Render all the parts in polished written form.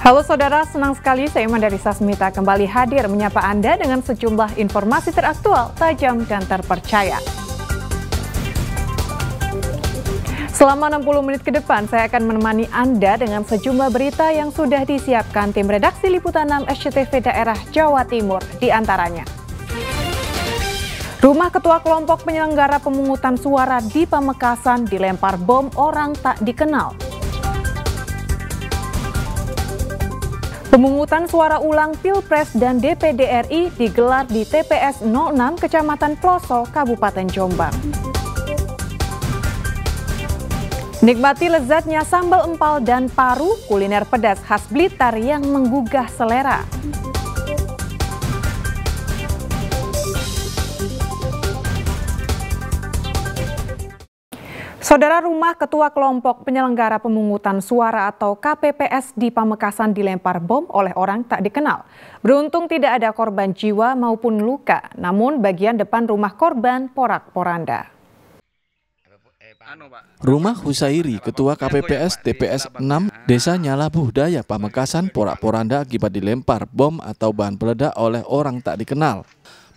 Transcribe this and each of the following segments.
Halo saudara, senang sekali saya Mandarisa Smita kembali hadir menyapa Anda dengan sejumlah informasi teraktual, tajam dan terpercaya. Selama 60 menit ke depan, saya akan menemani Anda dengan sejumlah berita yang sudah disiapkan tim redaksi Liputan 6 SCTV daerah Jawa Timur, di antaranya. Rumah Ketua Kelompok Penyelenggara Pemungutan Suara di Pamekasan dilempar bom orang tak dikenal. Pemungutan suara ulang Pilpres dan DPD RI digelar di TPS 06 Kecamatan Ploso, Kabupaten Jombang. Nikmati lezatnya sambal empal dan paru, kuliner pedas khas Blitar yang menggugah selera. Saudara, rumah Ketua Kelompok Penyelenggara Pemungutan Suara atau KPPS di Pamekasan dilempar bom oleh orang tak dikenal. Beruntung tidak ada korban jiwa maupun luka, namun bagian depan rumah korban porak-poranda. Rumah Husairi, Ketua KPPS TPS 6 Desa Nyalabuh Daya, Pamekasan porak-poranda akibat dilempar bom atau bahan peledak oleh orang tak dikenal.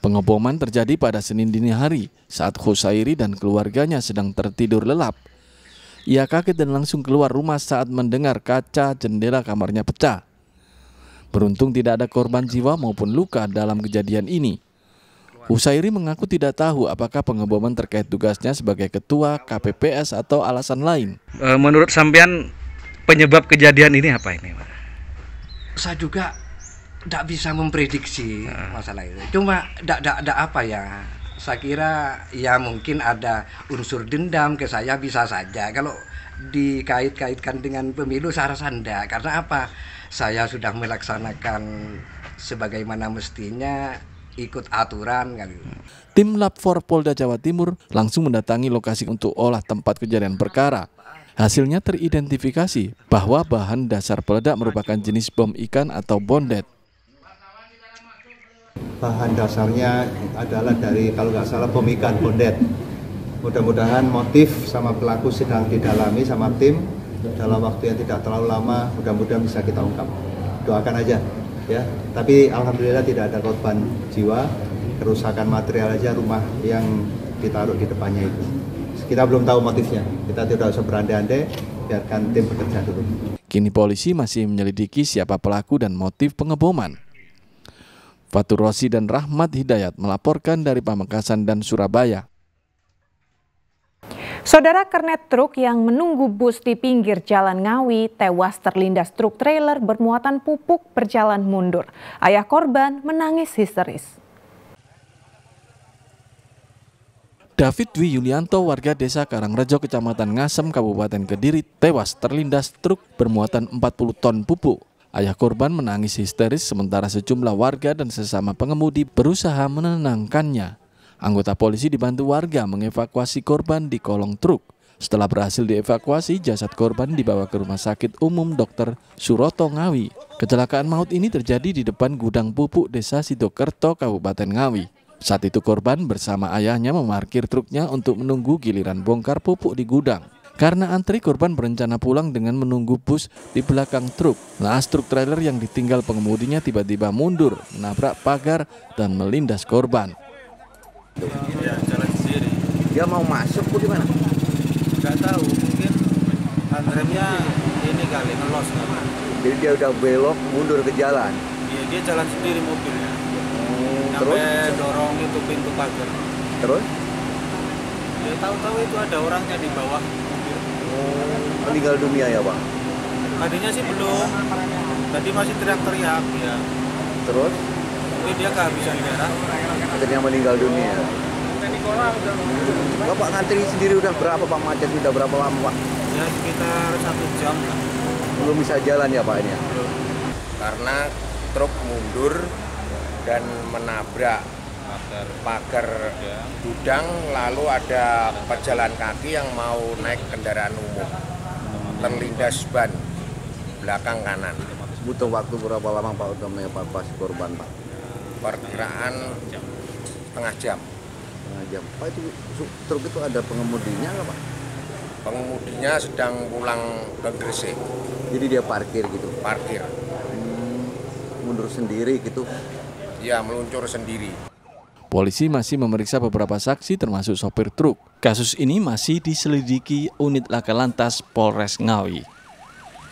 Pengeboman terjadi pada Senin dini hari saat Husairi dan keluarganya sedang tertidur lelap. Ia kaget dan langsung keluar rumah saat mendengar kaca jendela kamarnya pecah. Beruntung tidak ada korban jiwa maupun luka dalam kejadian ini. Husairi mengaku tidak tahu apakah pengeboman terkait tugasnya sebagai ketua KPPS atau alasan lain. Menurut sampean penyebab kejadian ini apa ini, Pak? Saya juga tidak bisa memprediksi masalah itu. Cuma tidak apa ya. Saya kira ya mungkin ada unsur dendam ke saya, bisa saja. Kalau dikait-kaitkan dengan pemilu saya rasa enggak. Karena apa? Saya sudah melaksanakan sebagaimana mestinya, ikut aturan kali. Tim Lab 4 Polda Jawa Timur langsung mendatangi lokasi untuk olah tempat kejadian perkara. Hasilnya teridentifikasi bahwa bahan dasar peledak merupakan jenis bom ikan atau bondet. Bahan dasarnya adalah dari, kalau nggak salah, bom ikan bondet. Mudah-mudahan motif sama pelaku sedang didalami sama tim dalam waktu yang tidak terlalu lama. Mudah-mudahan bisa kita ungkap. Doakan aja ya. Tapi alhamdulillah tidak ada korban jiwa. Kerusakan material aja rumah yang ditaruh di depannya itu. Kita belum tahu motifnya. Kita tidak usah berandai-andai. Biarkan tim bekerja dulu. Kini polisi masih menyelidiki siapa pelaku dan motif pengeboman. Fatur Rosi dan Rahmat Hidayat melaporkan dari Pamekasan dan Surabaya. Saudara, kernet truk yang menunggu bus di pinggir Jalan Ngawi tewas terlindas truk trailer bermuatan pupuk berjalan mundur. Ayah korban menangis histeris. David Dwi Yulianto, warga desa Karangrejo, Kecamatan Ngasem, Kabupaten Kediri, tewas terlindas truk bermuatan 40 ton pupuk. Ayah korban menangis histeris sementara sejumlah warga dan sesama pengemudi berusaha menenangkannya. Anggota polisi dibantu warga mengevakuasi korban di kolong truk. Setelah berhasil dievakuasi, jasad korban dibawa ke Rumah Sakit Umum Dr. Suroto Ngawi. Kecelakaan maut ini terjadi di depan gudang pupuk Desa Sidokerto, Kabupaten Ngawi. Saat itu korban bersama ayahnya memarkir truknya untuk menunggu giliran bongkar pupuk di gudang. Karena antri, korban berencana pulang dengan menunggu bus di belakang truk. Naas truk trailer yang ditinggal pengemudinya tiba-tiba mundur, menabrak pagar dan melindas korban. Ya, jalan sendiri. Dia mau masuk atau gimana? Nggak tahu, mungkin remnya ini kali ngelos kali. Jadi dia udah belok mundur ke jalan. Iya, dia jalan sendiri mobilnya. Terus? Sampai dorong itu pintu pagar. Terus? Ya tahu-tahu itu ada orangnya di bawah mobil. Meninggal dunia ya, Bang? Tadinya sih belum. Tadi masih teriak-teriak ya. Terus? Tapi dia kehabisan darah. Akhirnya meninggal dunia. Bapak ngantri sendiri udah berapa, Pak? Macet udah berapa lama, Pak? Ya sekitar 1 jam lah. Belum bisa jalan ya, Pak, ini? Karena truk mundur dan menabrak pagar gudang, lalu ada pejalan kaki yang mau naik kendaraan umum, terlindas ban belakang kanan. Butuh waktu berapa lama, Pak, untuk mengevakuasi korban, Pak? Perkiraan setengah jam. Setengah jam. Pak, itu truk itu ada pengemudinya nggak, Pak? Pengemudinya sedang pulang ke Gresik. Jadi dia parkir gitu? Parkir. mundur sendiri gitu? Ya, meluncur sendiri. Polisi masih memeriksa beberapa saksi termasuk sopir truk. Kasus ini masih diselidiki unit Laka Lantas Polres Ngawi.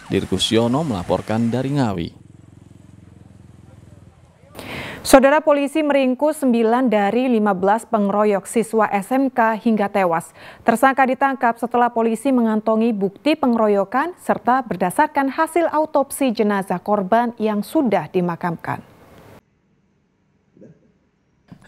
Dirkus Yono melaporkan dari Ngawi. Saudara, polisi meringkus 9 dari 15 pengeroyok siswa SMK hingga tewas. Tersangka ditangkap setelah polisi mengantongi bukti pengeroyokan serta berdasarkan hasil autopsi jenazah korban yang sudah dimakamkan.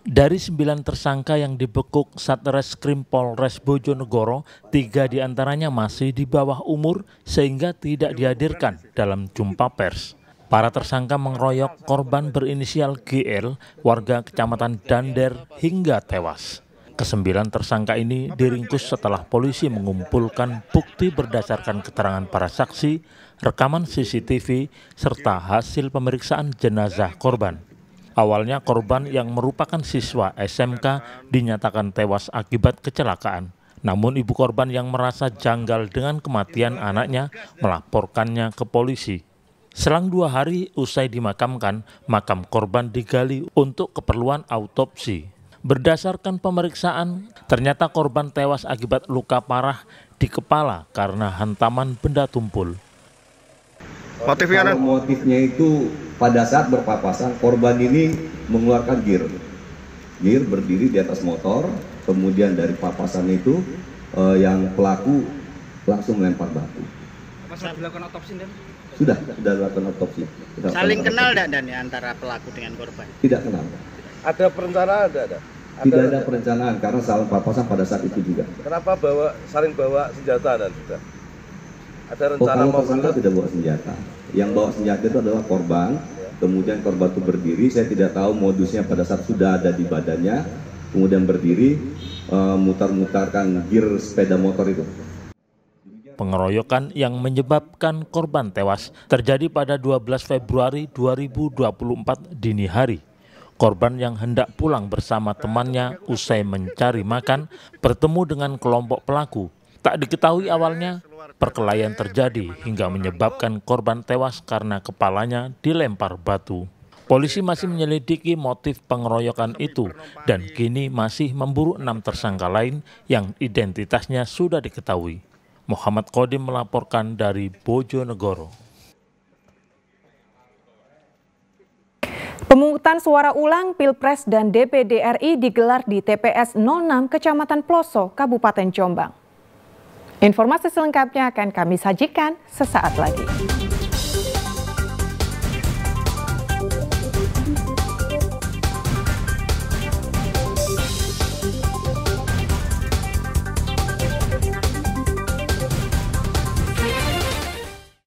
Dari 9 tersangka yang dibekuk Satreskrim Polres Bojonegoro, 3 diantaranya masih di bawah umur sehingga tidak dihadirkan dalam jumpa pers. Para tersangka mengeroyok korban berinisial GL, warga Kecamatan Dander, hingga tewas. Ke-9 tersangka ini diringkus setelah polisi mengumpulkan bukti berdasarkan keterangan para saksi, rekaman CCTV, serta hasil pemeriksaan jenazah korban. Awalnya korban yang merupakan siswa SMK dinyatakan tewas akibat kecelakaan. Namun ibu korban yang merasa janggal dengan kematian anaknya melaporkannya ke polisi. Selang 2 hari usai dimakamkan, makam korban digali untuk keperluan autopsi. Berdasarkan pemeriksaan, ternyata korban tewas akibat luka parah di kepala karena hantaman benda tumpul. Motifnya itu pada saat berpapasan korban ini mengeluarkan gear berdiri di atas motor, kemudian dari papasan itu yang pelaku langsung melempar batu. Sudah dilakukan otopsi dan? Sudah dilakukan otopsi. Saling kenal dan ya antara pelaku dengan korban? Tidak kenal. Ada perencanaan Tidak ada perencanaan karena saling papasan pada saat itu juga. Kenapa saling bawa senjata dan sudah? Ada rencana kalau tersangka tidak bawa senjata. Yang bawa senjata itu adalah korban. Kemudian korban itu berdiri. Saya tidak tahu modusnya pada saat sudah ada di badannya. Kemudian berdiri mutar-mutarkan gear sepeda motor itu. Pengeroyokan yang menyebabkan korban tewas terjadi pada 12 Februari 2024 dini hari. Korban yang hendak pulang bersama temannya usai mencari makan bertemu dengan kelompok pelaku. Tak diketahui awalnya, perkelahian terjadi hingga menyebabkan korban tewas karena kepalanya dilempar batu. Polisi masih menyelidiki motif pengeroyokan itu dan kini masih memburu 6 tersangka lain yang identitasnya sudah diketahui. Muhammad Kodim melaporkan dari Bojonegoro. Pemungutan suara ulang Pilpres dan DPD RI digelar di TPS 06 Kecamatan Ploso, Kabupaten Jombang. Informasi selengkapnya akan kami sajikan sesaat lagi.